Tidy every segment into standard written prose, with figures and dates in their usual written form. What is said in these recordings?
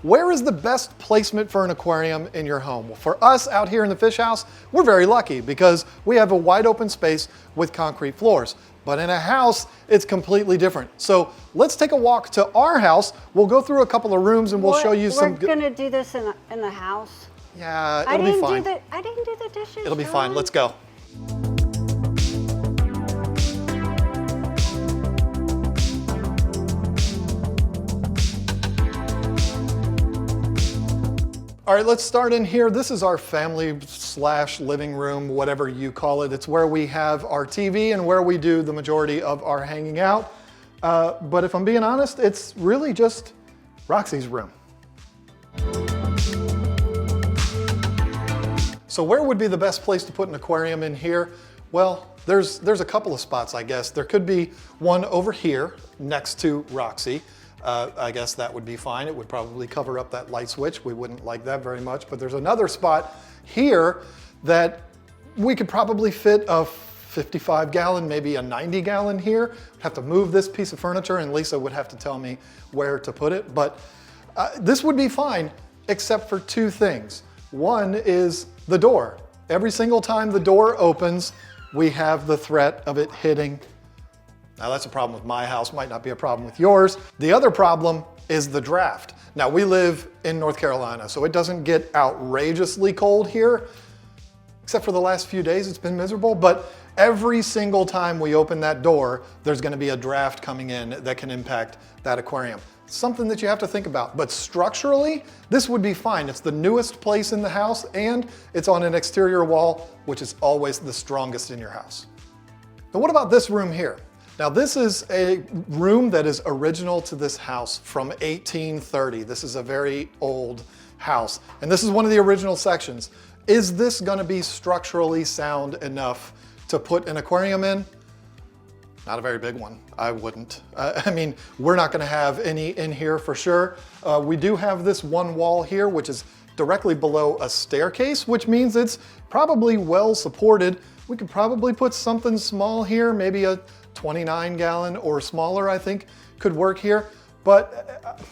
Where is the best placement for an aquarium in your home? Well, for us out here in the fish house, we're very lucky because we have a wide open space with concrete floors. But in a house, it's completely different. So let's take a walk to our house. We'll go through a couple of rooms and we'll show you some. We're gonna do this in the house. Yeah, it'll be fine. I didn't do the dishes. It'll be fine. Let's go. All right, let's start in here. This is our family/living room, whatever you call it. It's where we have our TV and where we do the majority of our hanging out. But if I'm being honest, it's really just Roxy's room. So where would be the best place to put an aquarium in here? Well, there's a couple of spots, I guess. There could be one over here next to Roxy. I guess that would be fine. It would probably cover up that light switch. We wouldn't like that very much. But there's another spot here that we could probably fit a 55-gallon, maybe a 90-gallon here. Have to move this piece of furniture, and Lisa would have to tell me where to put it. But this would be fine, except for two things. One is the door. Every single time the door opens, we have the threat of it hitting. Now that's a problem with my house, might not be a problem with yours. The other problem is the draft. Now we live in North Carolina, so it doesn't get outrageously cold here, except for the last few days it's been miserable, but every single time we open that door, there's gonna be a draft coming in that can impact that aquarium. Something that you have to think about, but structurally, this would be fine. It's the newest place in the house and it's on an exterior wall, which is always the strongest in your house. Now what about this room here? Now this is a room that is original to this house from 1830. This is a very old house. And this is one of the original sections. Is this gonna be structurally sound enough to put an aquarium in? Not a very big one, I wouldn't. I mean, we're not gonna have any in here for sure. We do have this one wall here, which is directly below a staircase, which means it's probably well supported. We could probably put something small here, maybe a 29-gallon or smaller, I think, could work here. But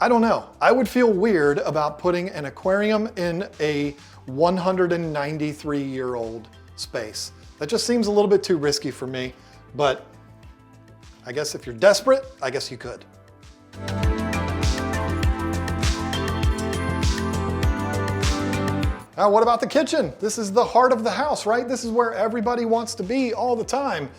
I don't know. I would feel weird about putting an aquarium in a 193-year-old space. That just seems a little bit too risky for me. But I guess if you're desperate, I guess you could. Now, what about the kitchen? This is the heart of the house, right? This is where everybody wants to be all the time.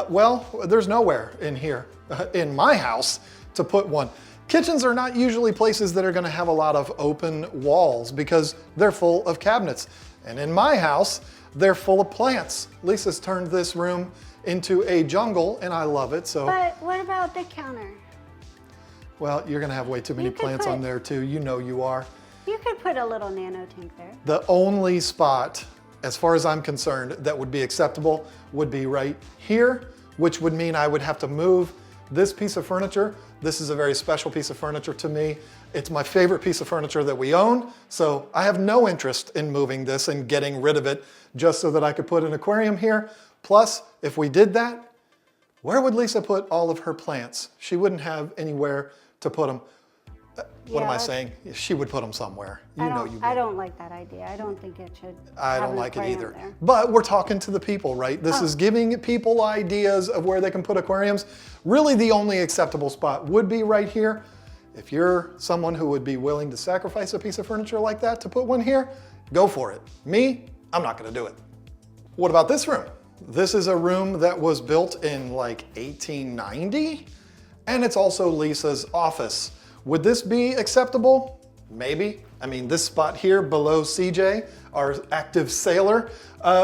Well, there's nowhere in here, in my house, to put one. Kitchens are not usually places that are gonna have a lot of open walls because they're full of cabinets. And in my house, they're full of plants. Lisa's turned this room into a jungle and I love it, so. But what about the counter? Well, you're gonna have way too many plants on there too, you know you are. You could put a little nano tank there. The only spot, as far as I'm concerned, that would be acceptable would be right here, which would mean I would have to move this piece of furniture. This is a very special piece of furniture to me. It's my favorite piece of furniture that we own, so I have no interest in moving this and getting rid of it just so that I could put an aquarium here. Plus, if we did that, where would Lisa put all of her plants? She wouldn't have anywhere to put them. What am I saying? She would put them somewhere. You know you would. I don't like that idea. I don't think it should. I don't like it either. But we're talking to the people, right? This is giving people ideas of where they can put aquariums. Really, the only acceptable spot would be right here. If you're someone who would be willing to sacrifice a piece of furniture like that to put one here, go for it. Me, I'm not gonna do it. What about this room? This is a room that was built in like 1890, and it's also Lisa's office. Would this be acceptable? Maybe. I mean, this spot here below CJ, our active sailor,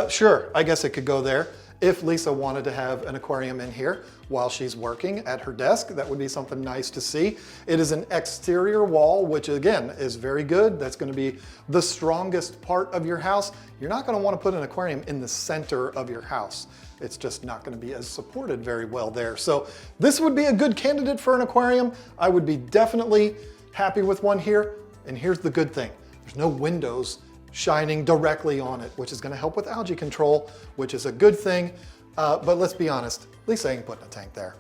sure, I guess it could go there. If Lisa wanted to have an aquarium in here while she's working at her desk, that would be something nice to see. It is an exterior wall, which again is very good. That's gonna be the strongest part of your house. You're not gonna wanna put an aquarium in the center of your house. It's just not gonna be as supported very well there. So this would be a good candidate for an aquarium. I would be definitely happy with one here. And here's the good thing. There's no windows shining directly on it, which is gonna help with algae control, which is a good thing. But let's be honest, Lisa ain't putting a tank there.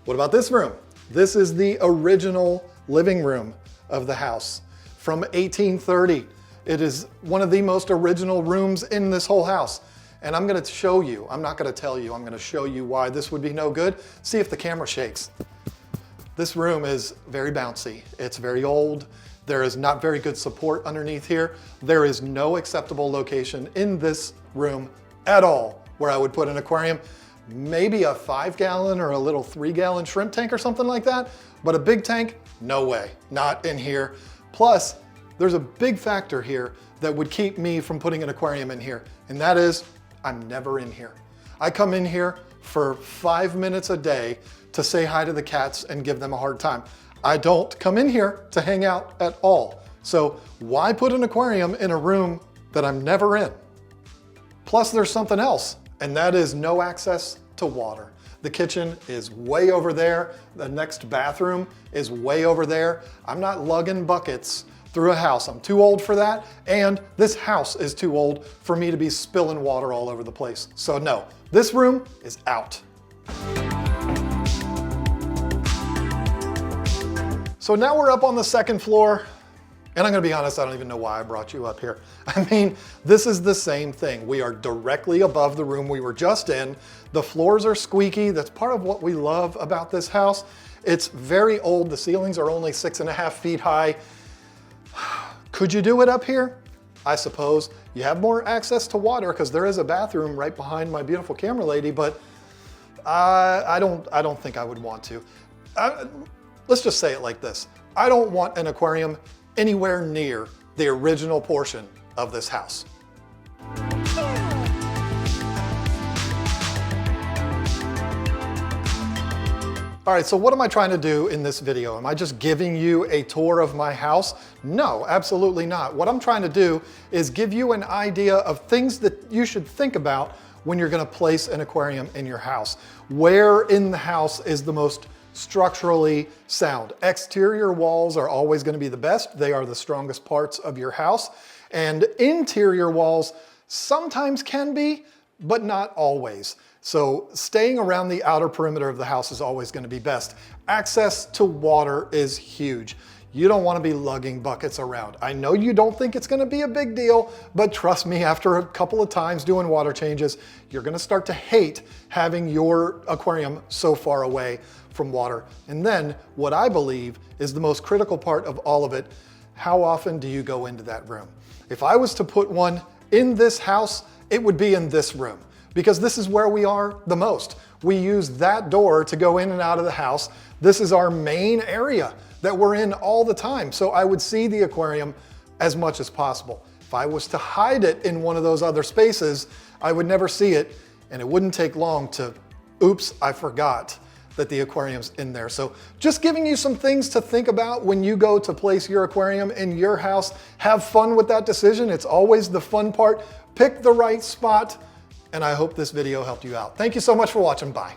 What about this room? This is the original living room of the house from 1830. It is one of the most original rooms in this whole house. And I'm gonna show you, I'm not gonna tell you, I'm gonna show you why this would be no good. See if the camera shakes. This room is very bouncy. It's very old. There is not very good support underneath here. There is no acceptable location in this room at all where I would put an aquarium. Maybe a 5-gallon or a little 3-gallon shrimp tank or something like that, but a big tank, no way, not in here. Plus, there's a big factor here that would keep me from putting an aquarium in here, and that is I'm never in here. I come in here for 5 minutes a day to say hi to the cats and give them a hard time. I don't come in here to hang out at all. So why put an aquarium in a room that I'm never in? Plus there's something else, and that is no access to water. The kitchen is way over there. The next bathroom is way over there. I'm not lugging buckets through a house. I'm too old for that, and this house is too old for me to be spilling water all over the place. So no, this room is out. So now we're up on the second floor, and I'm gonna be honest, I don't even know why I brought you up here. I mean, this is the same thing. We are directly above the room we were just in. The floors are squeaky. That's part of what we love about this house. It's very old. The ceilings are only 6.5 feet high. Could you do it up here? I suppose. You have more access to water because there is a bathroom right behind my beautiful camera lady, but I don't think I would want to. Let's just say it like this. I don't want an aquarium anywhere near the original portion of this house. All right, so what am I trying to do in this video? Am I just giving you a tour of my house? No, absolutely not. What I'm trying to do is give you an idea of things that you should think about when you're gonna place an aquarium in your house. Where in the house is the most structurally sound? Exterior walls are always going to be the best. They are the strongest parts of your house. And interior walls sometimes can be, but not always. So staying around the outer perimeter of the house is always going to be best. Access to water is huge. You don't want to be lugging buckets around. I know you don't think it's going to be a big deal, but trust me, after a couple of times doing water changes, you're going to start to hate having your aquarium so far away from water. And then what I believe is the most critical part of all of it, how often do you go into that room? If I was to put one in this house, it would be in this room because this is where we are the most. We use that door to go in and out of the house. This is our main area that we're in all the time. So I would see the aquarium as much as possible. If I was to hide it in one of those other spaces, I would never see it, and it wouldn't take long to, oops, I forgot that the aquarium's in there. So just giving you some things to think about when you go to place your aquarium in your house. Have fun with that decision. It's always the fun part. Pick the right spot, and I hope this video helped you out. Thank you so much for watching. Bye.